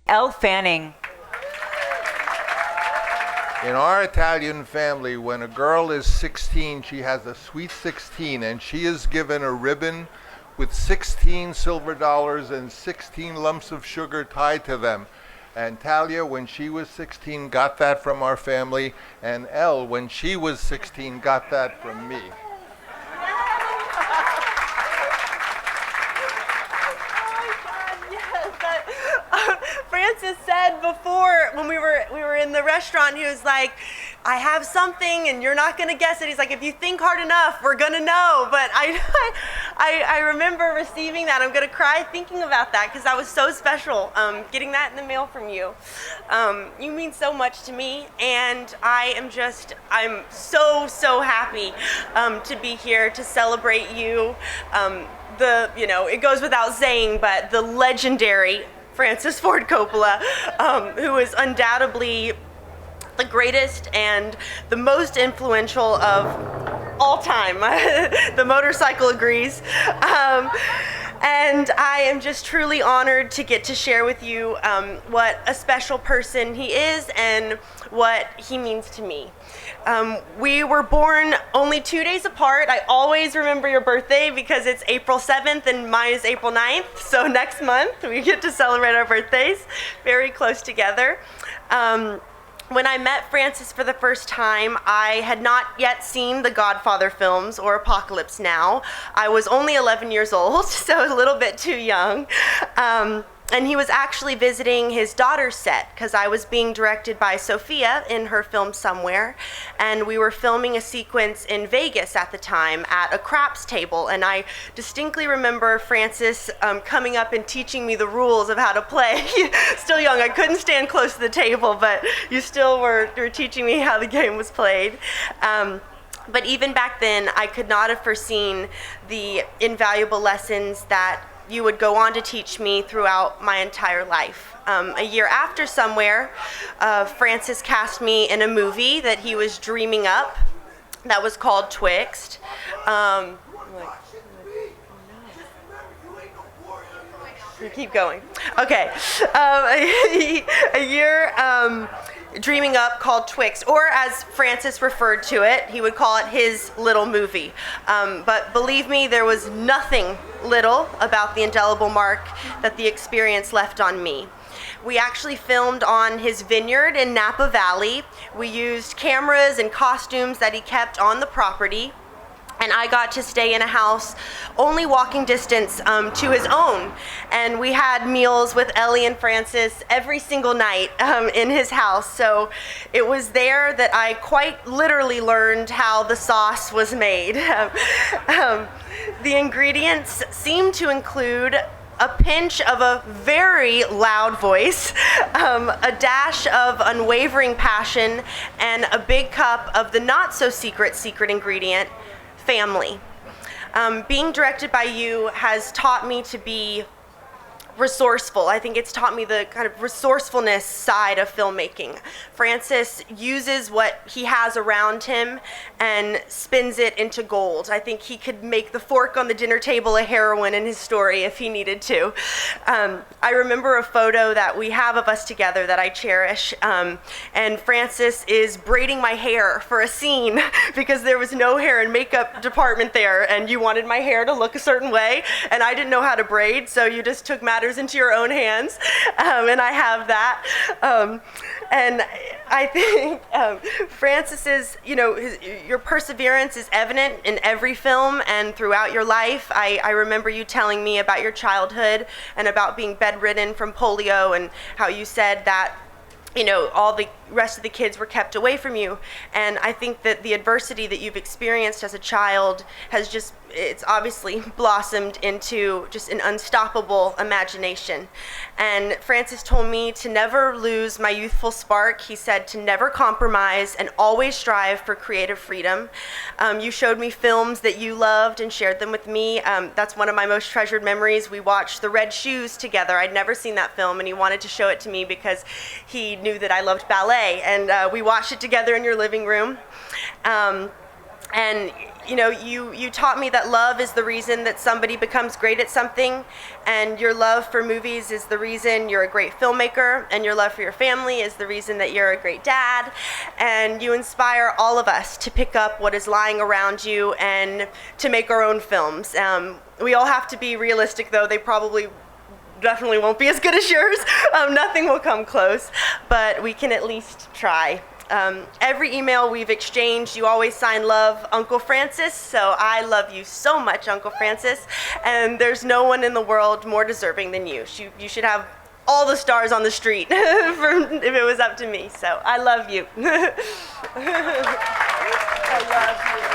Elle Fanning. In our Italian family, when a girl is 16, she has a sweet 16, and she is given a ribbon with 16 silver dollars and 16 lumps of sugar tied to them. And Talia, when she was 16, got that from our family, and Elle, when she was 16, got that from me. Francis said before, when we were in the restaurant, he was like, I have something and you're not gonna guess it. He's like, if you think hard enough, we're gonna know. But I remember receiving that. I'm gonna cry thinking about that because that was so special, getting that in the mail from you. You mean so much to me, and I'm so happy to be here to celebrate you. It goes without saying, but the legendary Francis Ford Coppola, who is undoubtedly the greatest and the most influential of all time. The motorcycle agrees. And I am just truly honored to get to share with you what a special person he is and what he means to me. We were born only 2 days apart. I always remember your birthday because it's April 7th and mine is April 9th. So next month we get to celebrate our birthdays very close together. When I met Francis for the first time, I had not yet seen the Godfather films or Apocalypse Now. I was only 11 years old, so a little bit too young. And he was actually visiting his daughter's set because I was being directed by Sophia in her film Somewhere, and we were filming a sequence in Vegas at the time at a craps table, and I distinctly remember Francis coming up and teaching me the rules of how to play. Still young, I couldn't stand close to the table, but you still were teaching me how the game was played. But even back then, I could not have foreseen the invaluable lessons that you would go on to teach me throughout my entire life. A year after Somewhere, Francis cast me in a movie that he was dreaming up that was called Twixt. Keep going. Okay. A year dreaming up called Twixt, or as Francis referred to it, he would call it his little movie. But believe me, there was nothing little about the indelible mark that the experience left on me. We actually filmed on his vineyard in Napa Valley. We used cameras and costumes that he kept on the property. And I got to stay in a house only walking distance to his own. And we had meals with Ellie and Francis every single night in his house. So it was there that I quite literally learned how the sauce was made. The ingredients seem to include a pinch of a very loud voice, a dash of unwavering passion, and a big cup of the not so secret ingredient, family. Being directed by you has taught me to be resourceful. I think it's taught me the kind of resourcefulness side of filmmaking. Francis uses what he has around him and spins it into gold. I think he could make the fork on the dinner table a heroine in his story if he needed to. I remember a photo that we have of us together that I cherish, and Francis is braiding my hair for a scene because there was no hair and makeup department there, and you wanted my hair to look a certain way, and I didn't know how to braid, so you just took matters into your own hands, and I have that. And I think Francis's, your perseverance is evident in every film and throughout your life. I remember you telling me about your childhood and about being bedridden from polio, and how you said that all the rest of the kids were kept away from you. And I think that the adversity that you've experienced as a child has it's obviously blossomed into just an unstoppable imagination. And Francis told me to never lose my youthful spark. He said to never compromise and always strive for creative freedom. You showed me films that you loved and shared them with me. That's one of my most treasured memories. We watched The Red Shoes together. I'd never seen that film, and he wanted to show it to me because he knew that I loved ballet, and we watched it together in your living room. And you know, you taught me that love is the reason that somebody becomes great at something, and your love for movies is the reason you're a great filmmaker, and your love for your family is the reason that you're a great dad. And you inspire all of us to pick up what is lying around you and to make our own films. We all have to be realistic, though. They probably definitely won't be as good as yours. Nothing will come close, but we can at least try. Every email we've exchanged, you always sign love, Uncle Francis, so I love you so much, Uncle Francis, and there's no one in the world more deserving than you. You should have all the stars on the street if it was up to me, so I love you. I love you.